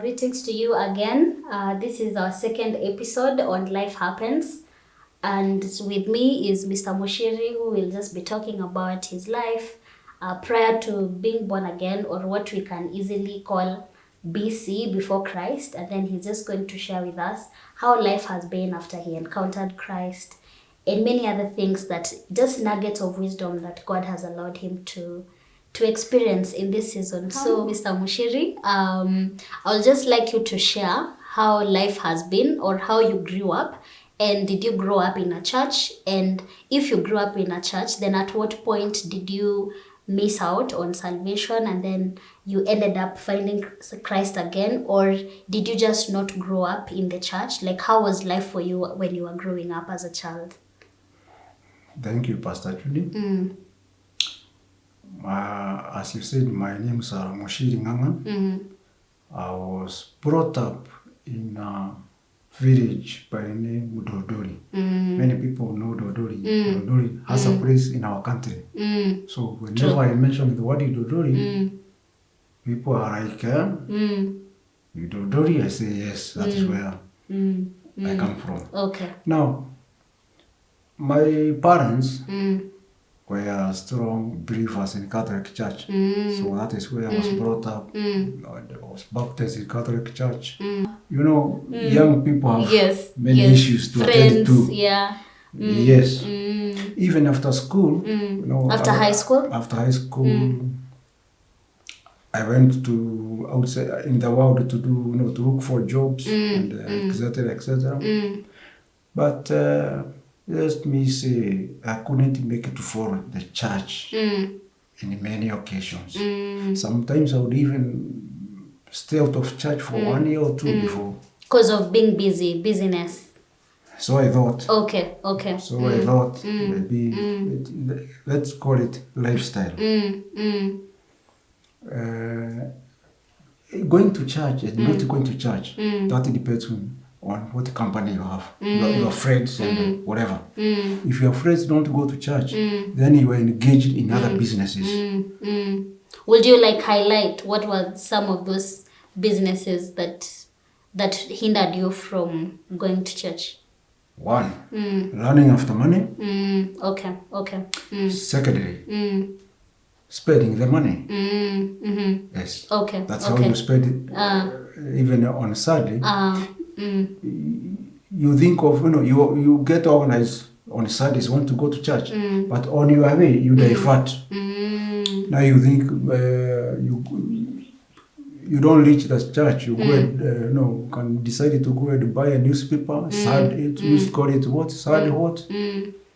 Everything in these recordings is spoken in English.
Greetings to you again. This is our second episode on Life Happens. And with me is Mr. Muchiri, who will just be talking about his life prior to being born again, or what we can easily call BC, before Christ. And then he's just going to share with us how life has been after he encountered Christ, and many other things, that just nuggets of wisdom that God has allowed him to experience in this season. So, Mr. Muchiri, I would just like you to share how life has been, or how you grew up. And did you grow up in a church? And if you grew up in a church, then at what point did you miss out on salvation and then you ended up finding Christ again? Or did you just not grow up in the church? Like, how was life for you when you were growing up as a child? Thank you, Pastor Judy. As you said, my name is Muchiri Nganga. I was brought up in a village by the name Dodori. Many people know Dodori. Dodori has a place in our country. So whenever I mention the word Dodori, people are like, you Dodori? I say yes, that is where I come from. Okay. Now, my parents were strong believers in Catholic Church. So that is where I was brought up. I was baptized in Catholic Church. You know, young people have many issues to attend to. Yes. Even after school, you know, After high school, I went to outside in the world to do, you know, to look for jobs and etc. etc. But let me say, I couldn't make it for the church in many occasions. Sometimes I would even stay out of church for 1 year or two before. Because of being busyness. So I thought. Okay. So I thought maybe let's call it lifestyle. Going to church and not going to church, that depends on what company you have, your friends and whatever. If your friends don't go to church, then you are engaged in other businesses. Would you like highlight what were some of those businesses that hindered you from going to church? One, running after money. Okay. Secondly, spending the money. Yes. Okay. That's how you spend it. Even on Saturday. You think of, you know, you get organized on Saturdays, want to go to church, but on your way you divert. Now you think you don't reach the church. You go and can decide to go and buy a newspaper. Saturday, we used to call it what? Saturday what?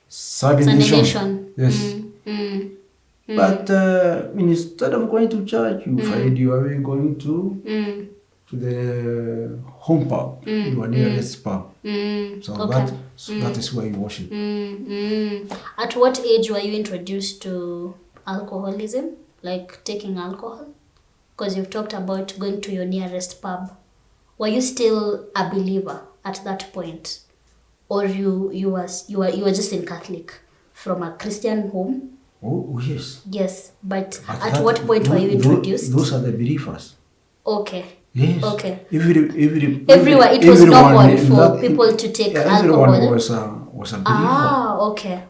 Saturday Nation. Yes. But instead of going to church, you find your way going to the home pub, your nearest pub. So that is where you worship. At what age were you introduced to alcoholism, like taking alcohol? Because you've talked about going to your nearest pub. Were you still a believer at that point, or you were just in Catholic from a Christian home? Oh yes. Yes, but at what point were you introduced? Those are the believers. Okay. Yes. Okay. Everywhere it was normal for people to take alcohol. Everyone was a believer.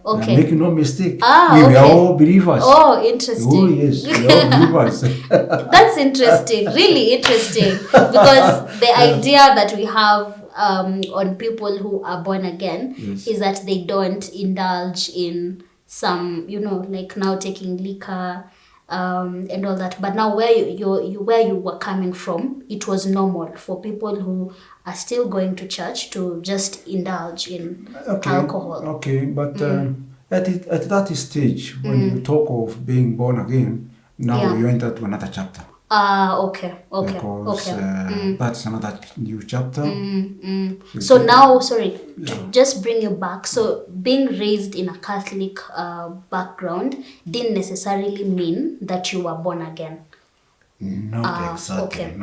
Okay. Make no mistake. We were all believers. Oh, interesting. Oh yes, we are all believers. That's interesting. Really interesting, because the idea that we have on people who are born again is that they don't indulge in some, like now taking liquor. And all that, but now where you were coming from, it was normal for people who are still going to church to just indulge in alcohol. Okay, but at that stage, when you talk of being born again, now you enter to another chapter. Okay. Because that's another new chapter. So now, just bring you back. So being raised in a Catholic background didn't necessarily mean that you were born again. Not exactly.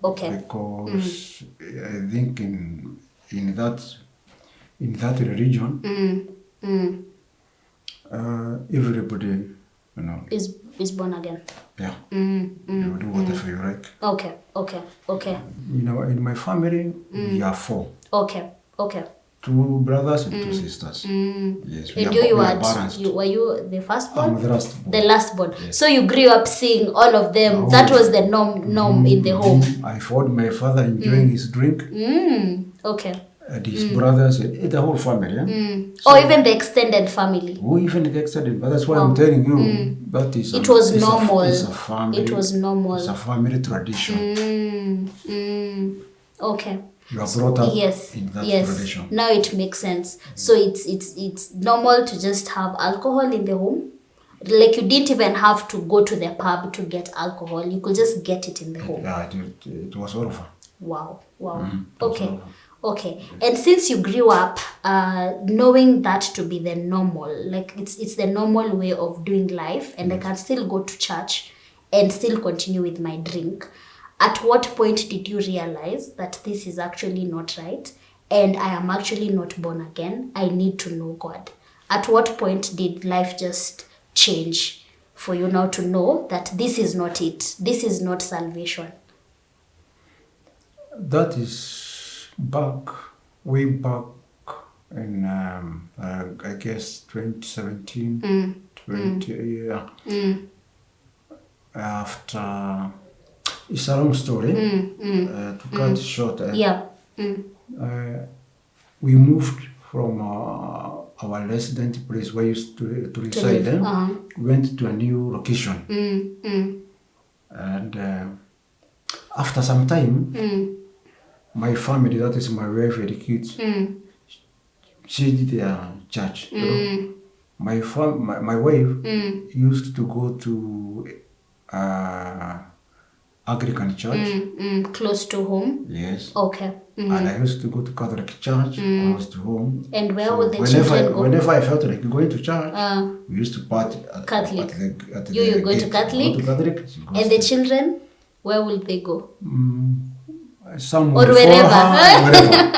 Okay. Because I think in that religion, everybody you know. Is born again. Yeah. You do whatever you like. Okay. You know, in my family, we are 4. Okay. 2 brothers and 2 sisters. Yes, And we are balanced. were you the first born? I'm the last born. The last born. Yes. So you grew up seeing all of them. That was the norm in the home. I found my father enjoying his drink. Okay. And his brothers, and the whole family. Yeah? Or even the extended family. Or even the extended, but that's why I'm telling you. That is It was normal. It's a family. It was normal. It's a family tradition. Okay. You are brought up in that tradition. Now it makes sense. So it's normal to just have alcohol in the home. Like you didn't even have to go to the pub to get alcohol. You could just get it in the home. Yeah, it was over. Wow. Okay. And since you grew up knowing that to be the normal, like it's the normal way of doing life, and I can still go to church and still continue with my drink. At what point did you realize that this is actually not right and I am actually not born again? I need to know God. At what point did life just change for you now to know that this is not it? This is not salvation. That is way back in, I guess, 2017, 20, after... It's a long story. To cut it short, we moved from our resident place where we used to reside. We went to a new location. And after some time, my family, that is my wife and the kids, changed their church. You know? My wife used to go to Anglican church. Close to home? Yes. Okay. And I used to go to Catholic church close to home. And where would the children go? Whenever I felt like going to church, we used to party at Catholic. At You go to Catholic? Go to Catholic. And the children, where will they go? Somewhere. Or wherever. Wherever.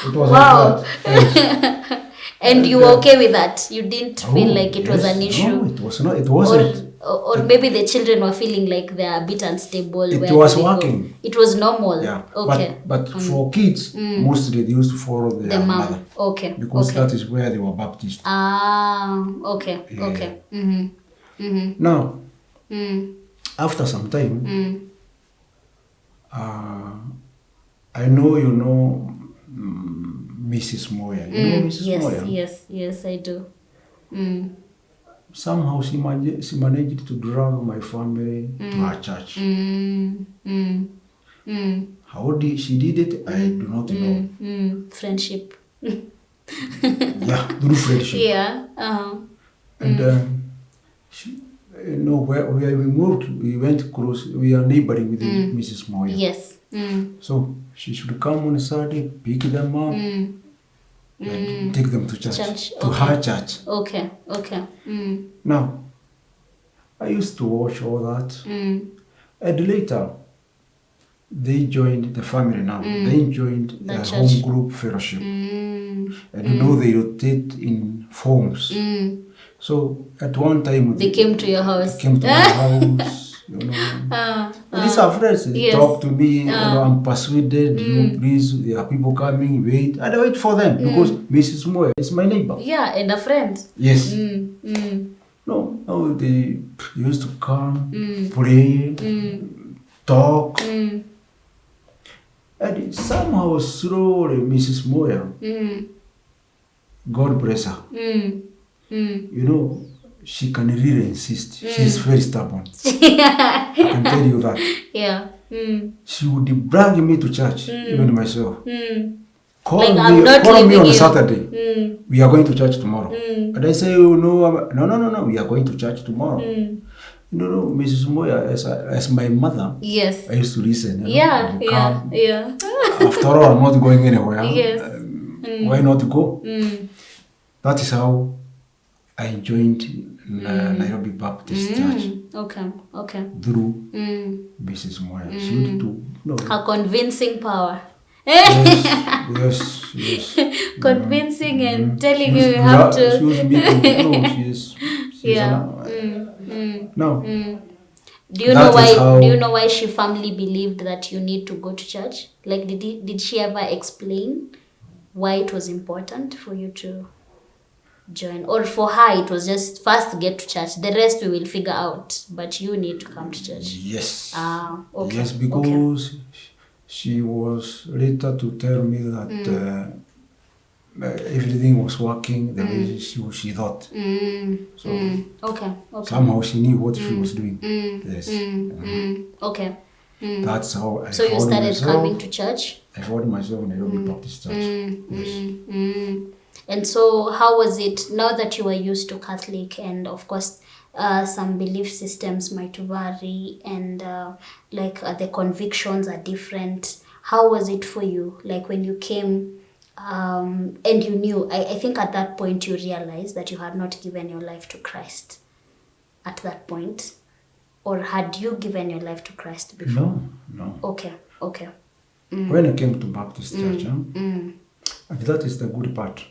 It was Wow. like that. Yes. And you were okay with that? You didn't feel like it was an issue? No, it was not. It wasn't. Or maybe the children were feeling like they are a bit unstable. It was working. It was normal. Yeah. Okay. But for kids, mostly they used to follow their the mom. mother. Okay. Because that is where they were baptized. Okay. Yeah. Okay. Now, after some time, I know you know Mrs. Muya. You know Mrs. Muya? Yes, I do. Somehow she managed to drag my family to her church. How she did it, I do not know. Friendship. Yeah, through friendship. Yeah. And where we moved, we went close. We are neighboring with Mrs. Muya. Yes. So she should come on Saturday, pick them up, and take them to church. To her church. Okay. Now, I used to watch all that. And later, they joined the family now. They joined the home group fellowship. And they rotate in forms. So at one time... They came to your house. Came to my house. You know, these are friends. They talk to me. You know, I'm persuaded. You please, there are people coming. Wait, and I wait for them because Mrs. Muya is my neighbor. Yeah, and a friend. Yes. No, they used to come, pray, talk, and somehow slowly Mrs. Muya, God bless her. You know. She can really insist. She's very stubborn. I can tell you that. Yeah. She would drag me to church, even myself. Call like, me on Saturday. We are going to church tomorrow. And I say, no, we are going to church tomorrow. No, Mrs. Muya, as my mother, yes, I used to listen. Yeah. After all, I'm not going anywhere. Yes. Why not go? That is how I joined Nairobi Baptist Church. Okay. Through Mrs. Muya. She used to her convincing power. Yes. Convincing and telling you have to. She was making, she's Now, Do you that know why? is how- Do you know why she firmly believed that you need to go to church? Like, did she ever explain why it was important for you to join, or for her it was just first get to church, the rest we will figure out, but you need to come to church? Yes. Okay. Yes, because she was later to tell me that everything was working the way she thought. So Okay. somehow she knew what she was doing. Yes. Okay. That's how I So you found started myself. coming to church? I found myself in Nairobi Baptist Church. Yes. And so how was it now that you were used to Catholic, and of course some belief systems might vary, and the convictions are different? How was it for you, like when you came and you knew, I think at that point you realized that you had not given your life to Christ at that point, or had you given your life to Christ before? No. Okay. When I came to Baptist Church, and that is the good part,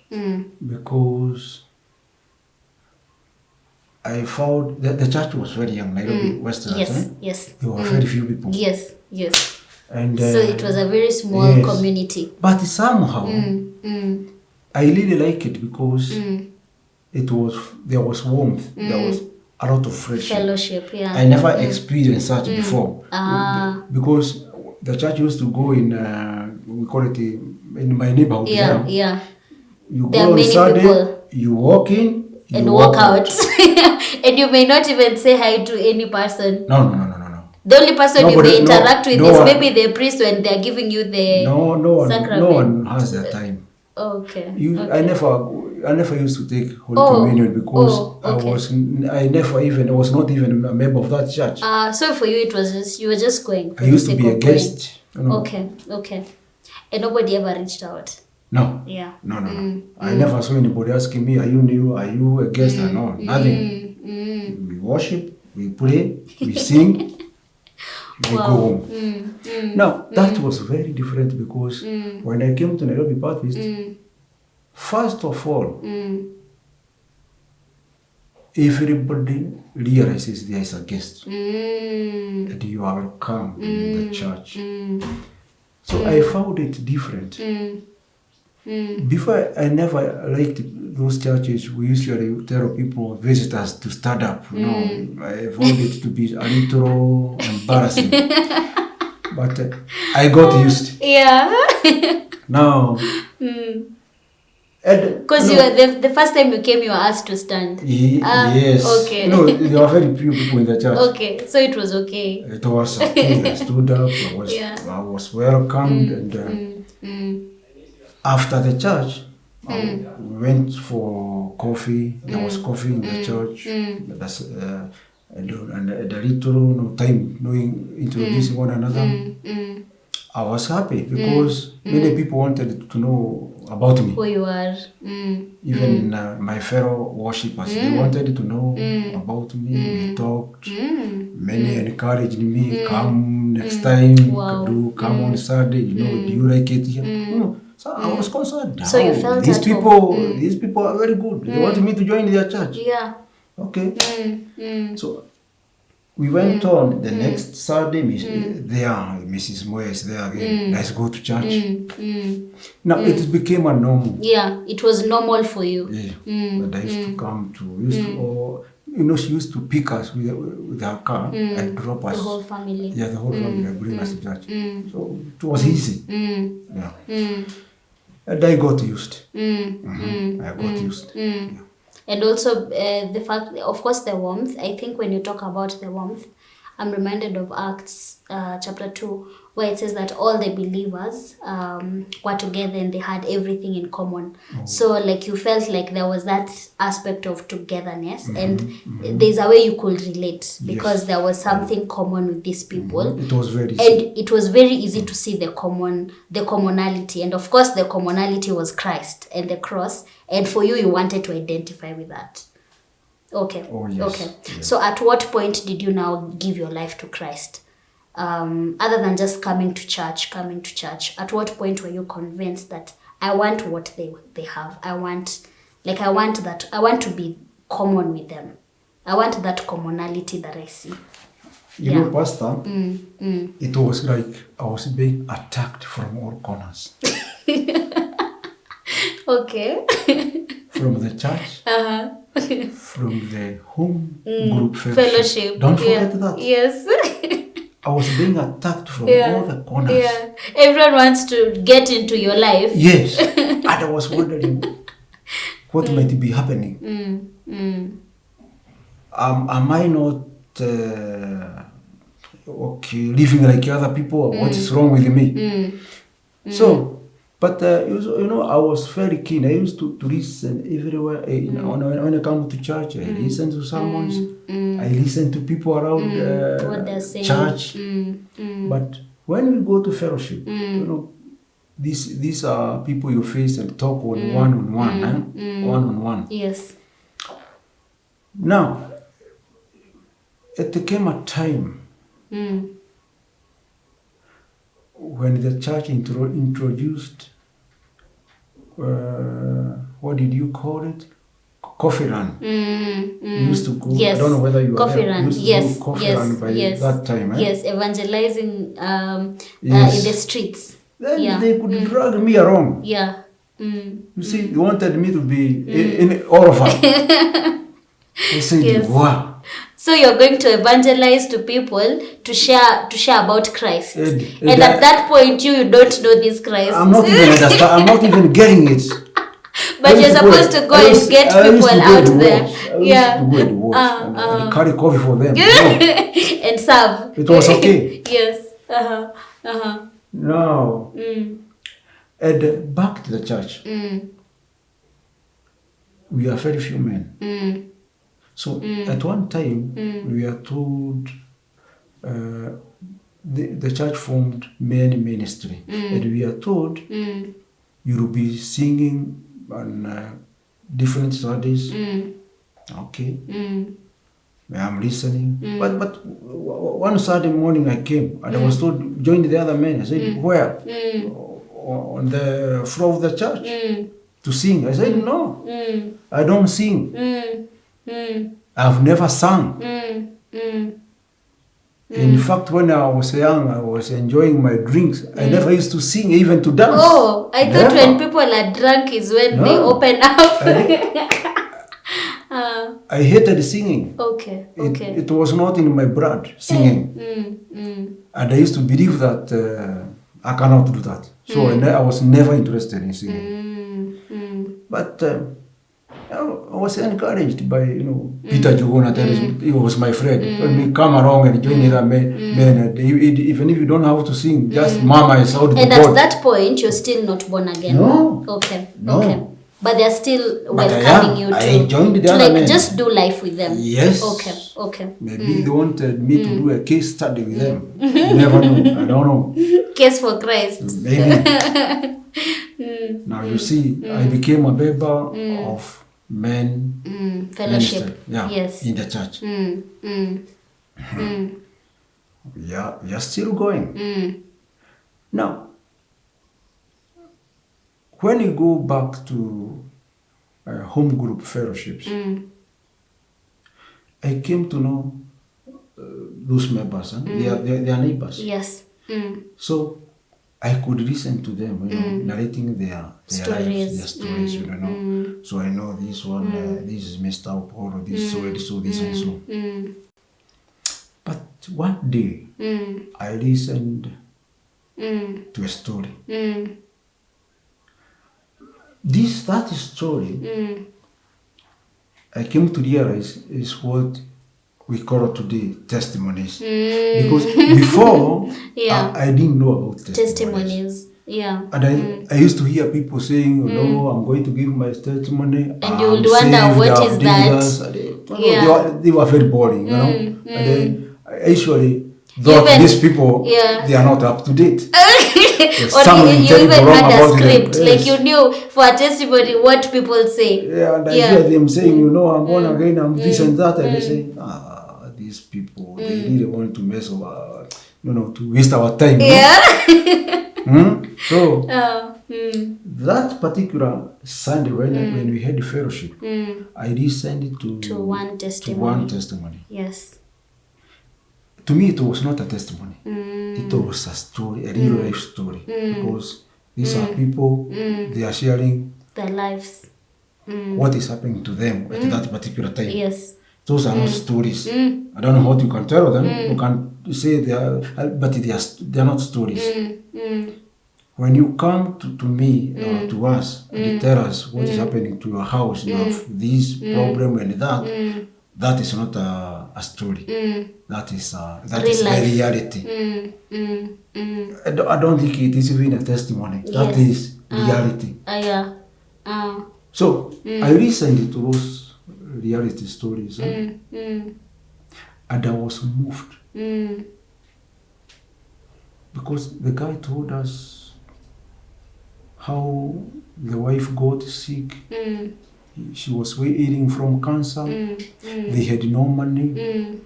because I found that the church was very young, Nairobi Westlands. Yes. There were very few people. Yes. And So it was a very small community. But somehow, I really like it because there was warmth, there was a lot of friendship. Fellowship, yeah. I never experienced such before. Because the church used to go in, we call it in my neighborhood. Yeah. You There go are on many Saturday, people. you walk in, you And walk out. And you may not even say hi to any person. No. The only person you may interact with is one. maybe the priest when they're giving you the sacrament. No one has that time. Okay. I never used to take Holy Communion because I was not even a member of that church. So for you it was just, you were just going for I used the to be sake a of going. guest. You know. Okay. And nobody ever reached out? No. Yeah. No. I never saw anybody asking me, are you new? Are you a guest? No, nothing. We worship, we pray, we sing, we go home. Now, that was very different because when I came to Nairobi Baptist, first of all, everybody realizes there is a guest and you are welcome in the church. So I found it different. Before, I never liked those churches. We usually tell people, visitors, to stand up. You know, I found it to be a little embarrassing. But I got used. Yeah. Now, because you were the first time you came, you were asked to stand. Yes. Okay. No, there were very few people in the church. Okay, so it was okay. It was okay. I stood up. I was welcomed, and after the church, we went for coffee. There was coffee in the church. That's and a little time introducing one another. I was happy because many people wanted to know about me. Who you are. Even my fellow worshippers, they wanted to know about me. We talked. Many encouraged me, come next time, come on Saturday, do you like it here? So I was concerned. So you felt these at people, home. these people are very good. They want me to join their church. Yeah. Okay. So we went on the next Saturday. Mrs. Muya is there again. Let's go to church. Now it became a normal. Yeah, it was normal for you. Yeah. But I used to come to she used to pick us with her car and drop us. The whole family. Yeah, the whole family and bring us to church. So it was easy. Yeah. And I got used. I got used. Yeah. And also the fact, of course, the warmth. I think when you talk about the warmth, I'm reminded of Acts chapter 2, where it says that all the believers were together and they had everything in common. So like you felt like there was that aspect of togetherness, and there's a way you could relate because there was something common with these people. It was very easy. And it was very easy to see the commonality. And of course the commonality was Christ and the cross. And for you wanted to identify with that. Okay. Oh, yes. Okay. Yes. So at what point did you now give your life to Christ? Other than just coming to church, at what point were you convinced that I want what they have? I want to be common with them. I want that commonality that I see. You know, Pastor, it was like I was being attacked from all corners. Okay. From the church, from the home group fellowship. Don't forget that. Yes. I was being attacked from all the corners. Yeah. Everyone wants to get into your life. Yes. And I was wondering what might be happening. Am I not living like other people? What is wrong with me? So, but you know, I was very keen. I used to listen everywhere. When I come to church, I listen to sermons. I listen to people around what they're saying. church. But when we go to fellowship, you know, these are people you face and talk on one-on-one. One-on-one. Yes. Now, it came a time when the church introduced, what did you call it? Coffee run. We used to go, yes. I don't know whether you coffee were there. run. We used to go coffee run by that time. Yes, evangelizing in the streets. Then they could drag me around. Yeah. You see, they wanted me to be in all of them. They said, wow. So you're going to evangelize to people to share about Christ. And at that point you don't know this Christ. I'm not even understand. I'm not even getting it. But you're supposed to go and get people out there. Yeah. I used to go and watch and carry coffee for them. And serve. It was okay. Yes. Now, and back to the church. We are very few men. So at one time, we are told the church formed men ministry. And we are told you will be singing on different Sundays. Okay. I'm listening. But one Saturday morning I came and I was told, join the other men. I said, where? On the floor of the church to sing. I said, no, I don't sing. I've never sung. In fact, when I was young, I was enjoying my drinks. I never used to sing, even to dance. Oh, I thought when people are drunk is when they open up. I hated singing. Okay. It was not in my blood, singing. And I used to believe that I cannot do that. So I was never interested in singing. But I was encouraged by, Peter Jugona. He was my friend. Told me, come along and join the men. Even if you don't know how to sing, just mama is out to God. And at that point, you're still not born again? No. Okay. No. But they're still welcoming you I joined the other men. Just do life with them. Yes. Okay. Maybe they wanted me to do a case study with them. You never know. I don't know. Case for Christ. Maybe. Now you see, I became a member of men fellowship. Yes. In the church. Yeah, we are still going. Now, when you go back to home group fellowships, I came to know those members. They are neighbors. Yes. So I could listen to them, narrating their stories. Lives, their stories, So I know this one, this is Mr. Paul, this is so and so, this and so. But one day, I listened to a story. That story, I came to realize is what we call today testimonies. Because before, I didn't know about testimonies. Yeah. And I used to hear people saying, I'm going to give my testimony. And you would wonder, what is that? They were very boring, And then I usually thought these people, they are not up to date. Or you even had a script, like you knew for a testimony what people say. Yeah, and I hear them saying, I'm born again, I'm this and that, and they say, these people, they really want to mess over, to waste our time. Yeah. So, That particular Sunday when we had fellowship, I listened to one testimony. Yes. To me, it was not a testimony. It was a story, a real life story. Because these are people, they are sharing their lives. What is happening to them at that particular time. Yes. Those are not stories. I don't know what you can tell them. You can say they are, but they are not stories. When you come to me or to us and tell us what is happening to your house, you have this problem and that, that is not a story. That is the reality. I don't think it is even a testimony. Yes. That is reality. So I listened to those reality stories and I was moved because the guy told us how the wife got sick. She was eating from cancer. They had no money.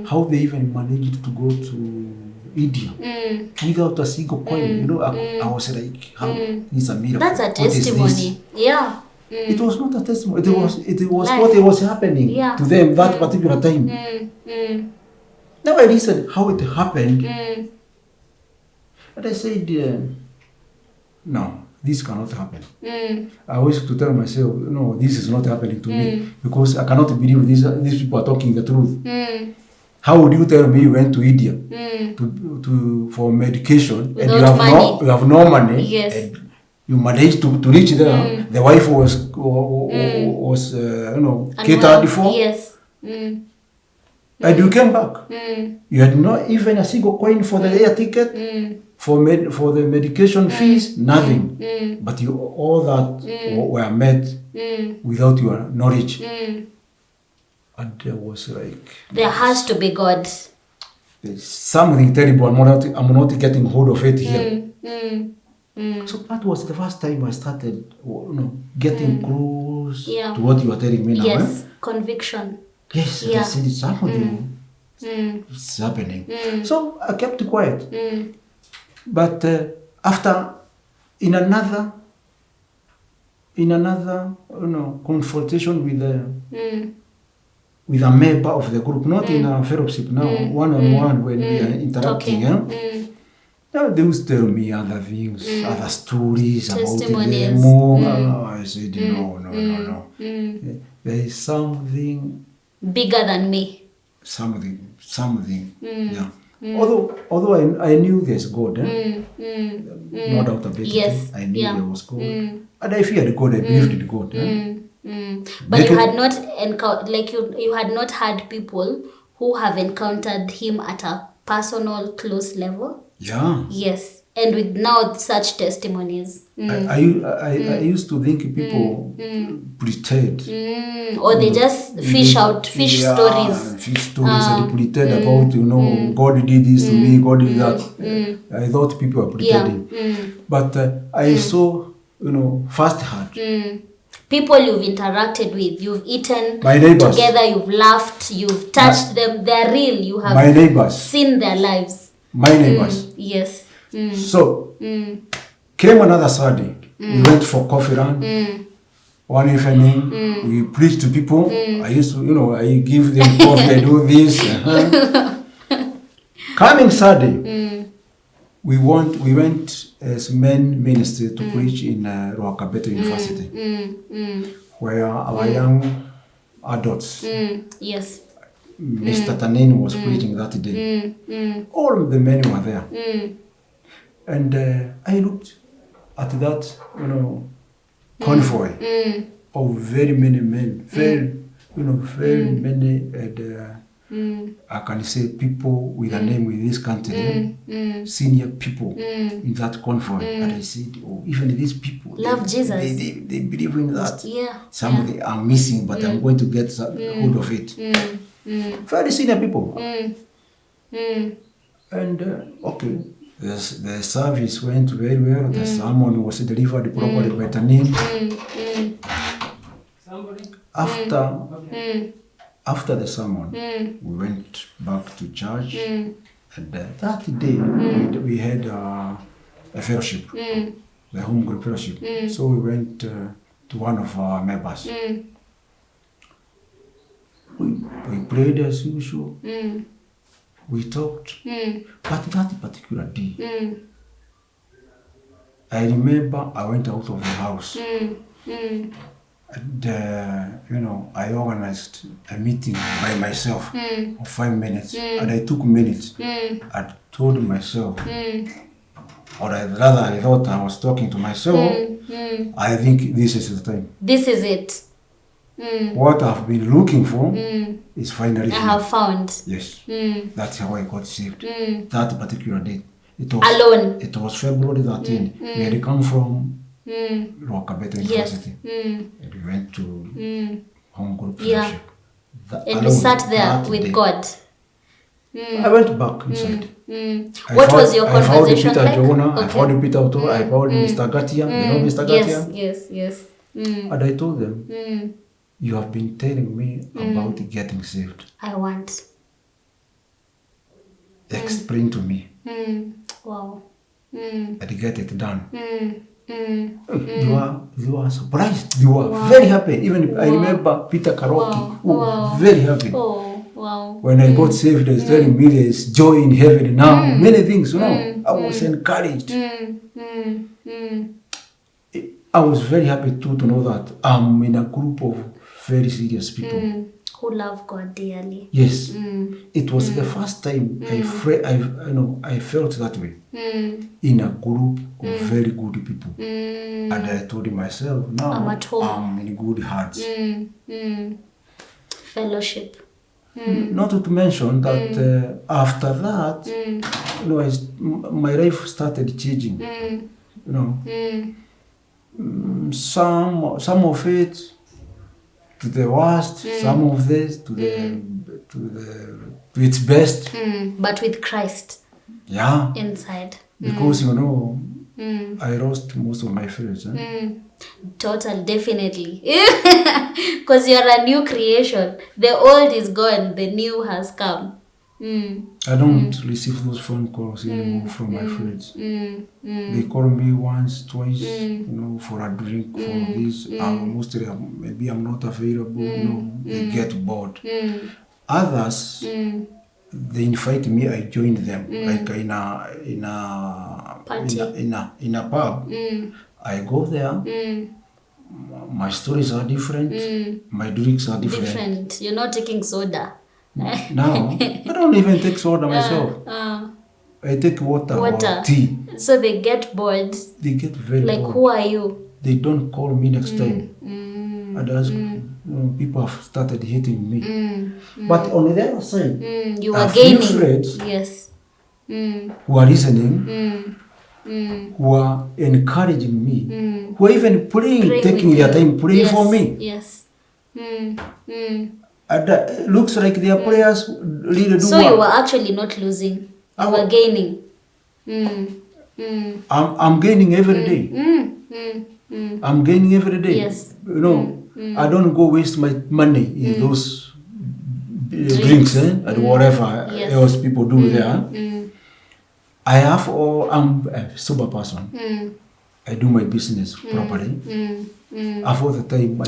How they even managed to go to India without a single coin. You know, I was like, how is a miracle? That's a testimony. Yeah. It was not a testimony. It was what was happening to them that particular time. Now I listened how it happened, and I said, no, this cannot happen. I always to tell myself, no, this is not happening to me because I cannot believe these people are talking the truth. How would you tell me you went to India for medication and you have no money? Yes. And you managed to reach there. The wife was catered for. Yes. And you came back. You had not even a single coin for the air ticket, for the medication fees, nothing. But all that were met without your knowledge. And there was like... There has to be God. There's something terrible. I'm not getting hold of it here. So that was the first time I started getting close to what you are telling me now. Yes, conviction. Yes, I said it's happening. It's happening. So I kept quiet. But after, in another confrontation with a member of the group, not in a fellowship now, one-on-one when we are interacting. Now they will tell me other things, other stories about them. I said, no. There is something bigger than me. Something. Yeah. Although I knew there's God, no doubt about it. I knew there was God, and I feared God. I believed in God. But you had not you had not had people who have encountered Him at a personal, close level. Yeah. Yes, and with now such testimonies. I used to think people pretend. Or they just fish stories. Fish stories and pretend about, God did this to me, God did that. I thought people were pretending. But I saw, firsthand. People you've interacted with, you've eaten together, you've laughed, you've touched them, they're real, you have my neighbors. Seen their lives. My neighbors. Yes. So, came another Saturday. We went for coffee run. One evening, we preached to people. I used to, I give them coffee, I do this. Coming Saturday, we went as men ministry to preach in Ruakabeta University, where our young adults, yes, Mr. Tanin was preaching that day. All the men were there. And I looked at that, convoy of very many men, very many, I can say people with a name with this country, senior people in that convoy. And I said, even these people love Jesus. They believe in that. Yeah. Something I'm missing, but I'm going to get hold of it. Very senior people. And okay, the service went very well. The sermon was delivered properly by Tanin. After the sermon, we went back to church, and that day we had a fellowship. the home group fellowship. So we went to one of our members. We prayed as usual. We talked. But that particular day, I remember I went out of the house. And, I organized a meeting by myself for 5 minutes. And I took minutes. I told myself, or I thought I was talking to myself, I think this is the time. This is it. What I've been looking for is finally I have found. Yes. That's how I got saved. That particular day. It was alone. It was February 13. We had come from Rockabeta University. And we went to home group fellowship. And you sat there with day. God. I went back inside. What was your conversation like? Okay. I found Peter Otto, I found Mr. Gatia. You know Mr. Gatia? Yes. And I told them, you have been telling me about getting saved. I want. Explain to me. Wow. And get it done. They were surprised. They were very happy. Even I remember Peter Karoki, very happy. Oh, wow. When I got saved, they was telling me there is joy in heaven now. Many things, I was encouraged. I was very happy too to know that I'm in a group of very serious people. Who love God dearly. Yes. It was the first time I felt that way. In a group of very good people. And I told myself, now I'm at home. I'm in good hands. Fellowship. Not to mention that after that, my life started changing. Some of it to the worst, some of this to its best. But with Christ. Yeah. Inside. Because I lost most of my friends. Total, definitely. Because you're a new creation. The old is gone, the new has come. I don't receive those phone calls anymore from my friends. They call me once, twice, for a drink, for this. Mostly, maybe I'm not available. They get bored. Others, they invite me. I join them, like in a pub. I go there. My stories are different. My drinks are different. You're not taking soda. Now, I don't even take soda myself. I take water or tea. So they get bored. They get very bored. Like, who are you? They don't call me next time. And as people have started hating me. But on the other side, you are gaining. Friends who are listening, who are encouraging me, who are even praying taking their time praying for me. Yes. And it looks like their prayers really do so work. You were actually not losing. You were gaining. I'm gaining every day. I'm gaining every day. Yes. I don't go waste my money in those drinks and whatever else people do there. I'm a sober person. I do my business properly. Half of the time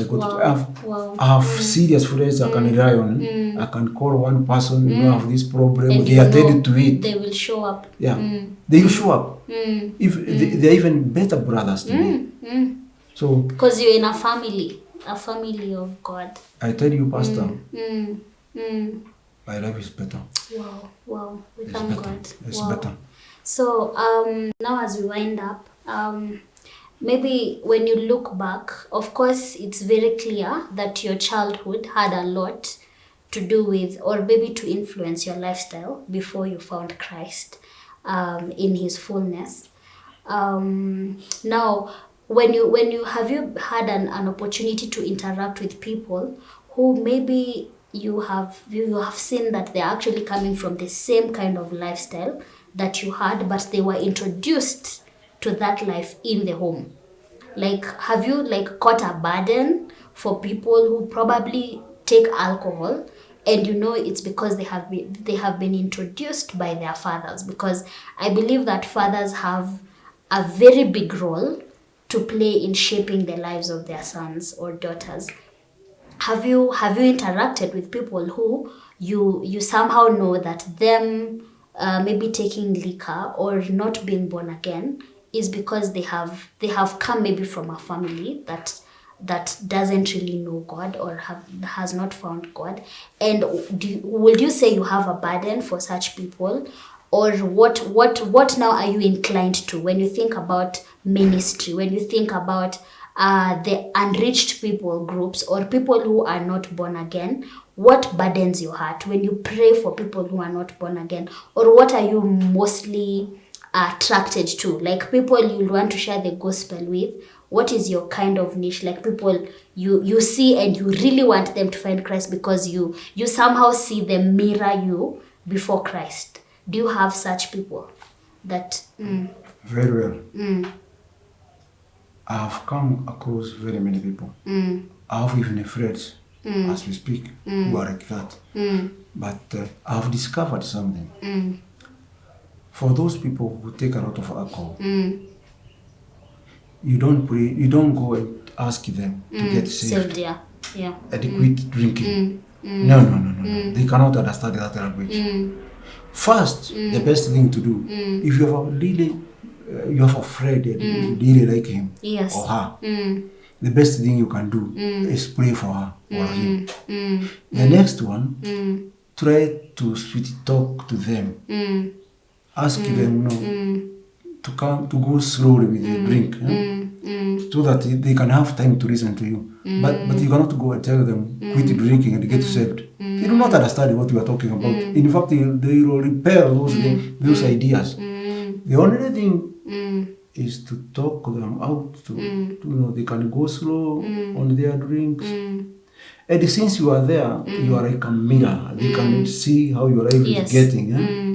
I have serious friends I can rely on. I can call one person, I have this problem, and they attend to it. They will show up. Yeah, they will show up. If they're even better brothers to me. So because you're in a family of God. I tell you, Pastor, my life is better. Wow. We thank God. It's better. So now as we wind up, maybe when you look back, of course, it's very clear that your childhood had a lot to do with, or maybe to influence your lifestyle before you found Christ in His fullness. Now, when you have had an opportunity to interact with people who maybe you have seen that they're actually coming from the same kind of lifestyle that you had, but they were introduced to that life in the home. Like, have you caught a burden for people who probably take alcohol, and it's because they have been introduced by their fathers? Because I believe that fathers have a very big role to play in shaping the lives of their sons or daughters. Have you interacted with people who you somehow know that them maybe taking liquor or not being born again is because they have come maybe from a family that doesn't really know God or has not found God? And would you say you have a burden for such people? Or what now are you inclined to when you think about ministry, when you think about the unreached people groups or people who are not born again? What burdens your heart when you pray for people who are not born again? Or what are you mostly attracted to? Like people you want to share the gospel with, what is your kind of niche? Like people you see and you really want them to find Christ because you somehow see them mirror you before Christ. Do you have such people that... Very well. I have come across very many people. I have even friends, as we speak, who are like that. But I have discovered something. For those people who take a lot of alcohol, you don't pray, you don't go and ask them to get saved. Yeah. And quit drinking. No. They cannot understand that language. First, the best thing to do, if you have you have a friend and you really like him or her, the best thing you can do is pray for her or him. The next one, try to sweet talk to them. Ask them to go slowly with the drink, so that they can have time to listen to you. But you cannot go and tell them quit drinking and get saved. They do not understand what you are talking about. In fact, they will repel those ideas. The only thing is to talk them out. They can go slow on their drinks. And since you are there, you are like a mirror. They can see how your life is getting.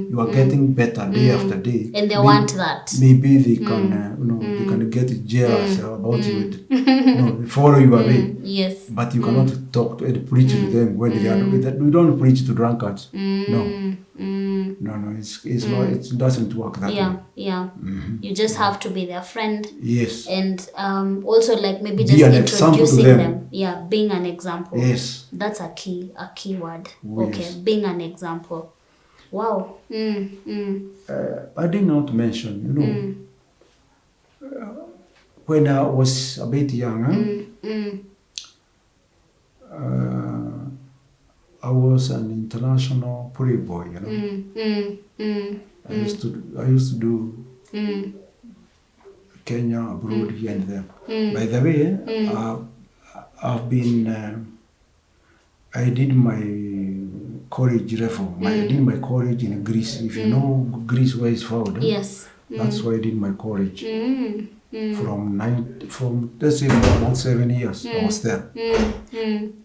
You are getting better day after day. And they want that. Maybe they can, they can get jealous about you. Follow you away. Yes. But you cannot talk to and preach to them when they are. We don't preach to drunkards. No. No, it's not. It doesn't work that way. Yeah. You just have to be their friend. Yes. And also like maybe be just an introducing them. Yeah, being an example. Yes. That's a key word. Oh, okay, yes. Being an example. Wow. I did not mention, when I was a bit young, I was an international Playboy, I used to do Kenya, abroad, here and there. By the way, I've been, I did my college level. I did my college in Greece. If you know Greece, where it's found. Yes. That's why I did my college. From let's say about 7 years, I was there.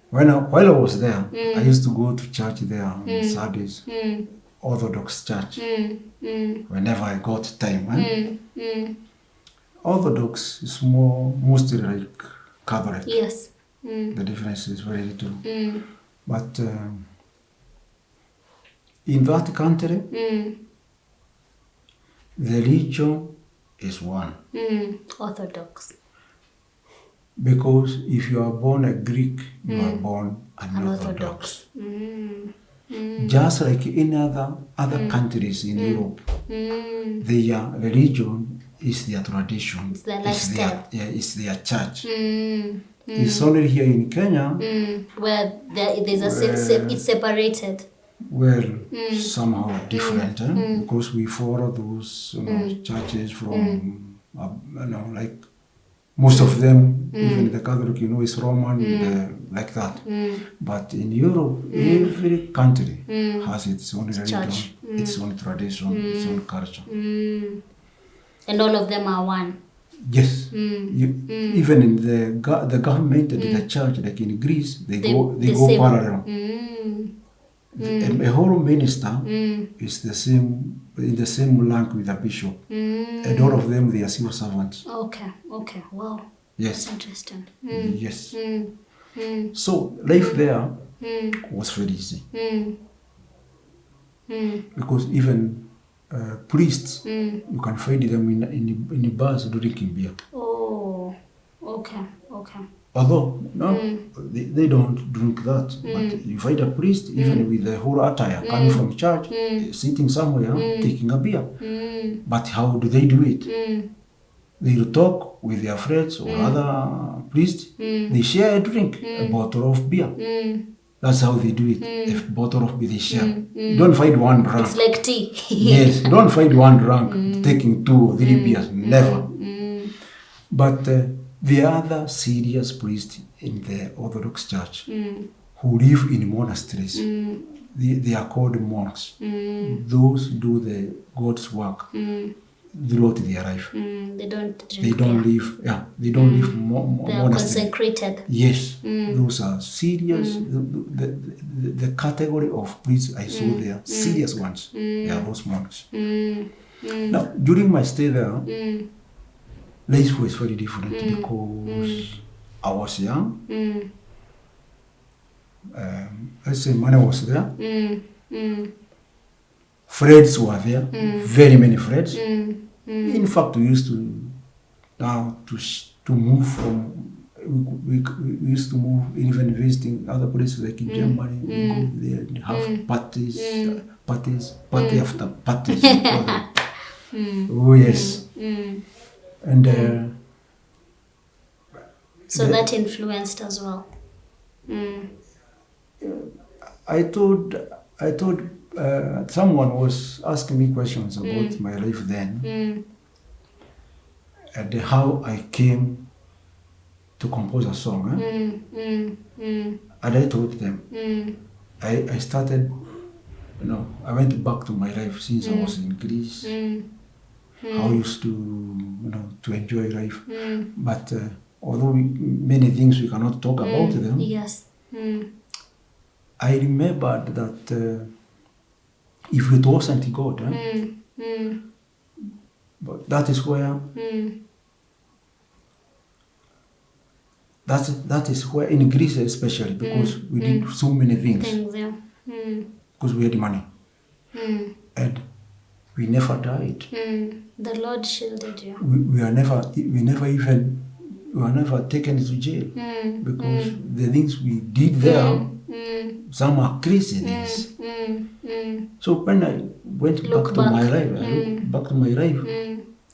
While I was there, I used to go to church there on Saturdays, Orthodox church, whenever I got time. Orthodox is mostly like Catholic. Yes. The difference is very little. But in that country, the religion is one. Orthodox. Because if you are born a Greek, you are born an Orthodox. Just like in other countries in Europe, their religion is their tradition. It's their lifestyle. It's their church. It's only here in Kenya where it's separated. Well, somehow different, because we follow those churches from, like most of them, even the Catholic, is Roman, like that. But in Europe, every country has its own religion, its own tradition, its own culture. And all of them are one. Yes. Even in the government and the church, like in Greece, they go parallel. A whole minister is the same in the same rank with a bishop, and all of them, they are civil servants. Okay, wow. Yes. That's interesting. Yes. So life there was very easy, because even priests, you can find them in the bars drinking beer. Oh. Okay. Although, no, they don't drink that. But you find a priest, even with the whole attire, coming from church, sitting somewhere, taking a beer. But how do they do it? They'll talk with their friends or other priests. They share a drink, a bottle of beer. That's how they do it. A bottle of beer they share. You don't find one drunk. It's like tea. Yes, you don't find one drunk taking 2 or 3 beers. Never. But the other serious priests in the Orthodox Church who live in monasteries, they are called monks. Those do the God's work throughout their life. They don't drink. They don't live. Yeah, they don't live They are monastery. consecrated. Yes, those are serious. The category of priests I saw there, serious ones. They are those monks. Now, during my stay there, life was very different because I was young. Let's say money was there. Friends were there, very many friends. In fact, we used to now to move from. We used to move, even visiting other places like in Germany. We go there and have parties after parties. Oh yes, and so that influenced as well. I thought someone was asking me questions about my life then, and how I came to compose a song. And I told them, I started, I went back to my life since I was in Greece. How I used to, to enjoy life. But although many things we cannot talk about them, yes. I remembered that if it wasn't God, but that is where that is where in Greece especially, because we did so many things, because we had money, and we never died. The Lord shielded you. We were never taken to jail because the things we did there, some are crazy things. So when I went back to my life, I looked back to my life.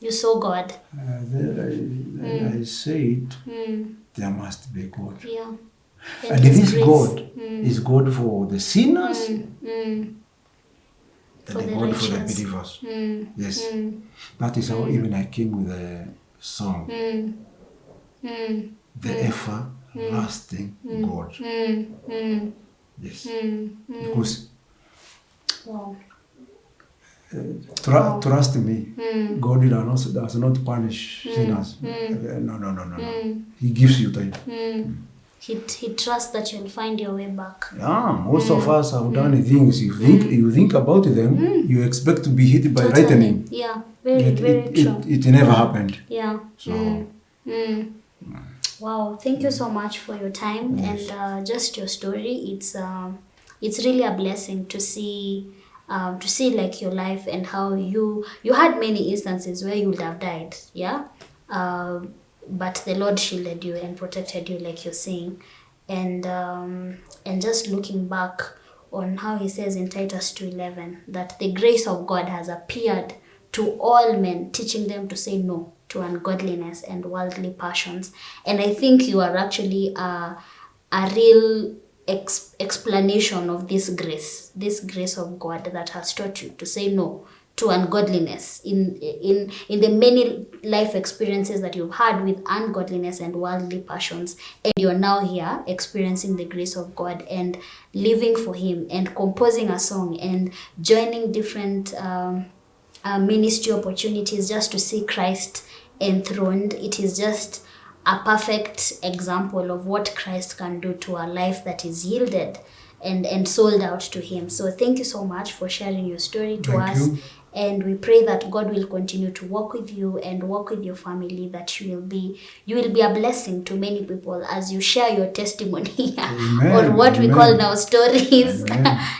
You saw God. Then I said, there must be God. Yeah. And this God is God for the sinners and For the God for the righteous. believers. Yes. That is how even I came with a song. The everlasting God. Yes. Because Wow. trust me, God does not punish sinners. No. He gives you time. He trusts that you'll find your way back. Yeah, most of us have done things. You think about them, you expect to be hit by lightning. Yeah, very true. It never happened. Yeah. So. Wow, thank you so much for your time and just your story. It's really a blessing to see like your life and how you had many instances where you would have died, yeah. But the Lord shielded you and protected you, like you're saying, and just looking back on how He says in Titus 2:11 that the grace of God has appeared to all men, teaching them to say no to ungodliness and worldly passions. And I think you are actually a real explanation of this grace of God that has taught you to say no to ungodliness in the many life experiences that you've had with ungodliness and worldly passions, and you're now here experiencing the grace of God and living for Him and composing a song and joining different ministry opportunities just to see Christ enthroned. It is just a perfect example of what Christ can do to a life that is yielded and sold out to Him. So thank you so much for sharing your story to us. And we pray that God will continue to walk with you and walk with your family, that you will be a blessing to many people as you share your testimony or what we call now stories.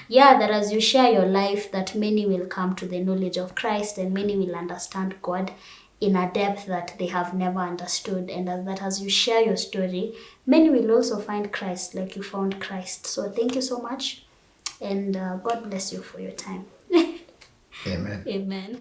Yeah, that as you share your life, that many will come to the knowledge of Christ and many will understand God in a depth that they have never understood, and that as you share your story, many will also find Christ like you found Christ. So thank you so much, and God bless you for your time. Amen. Amen.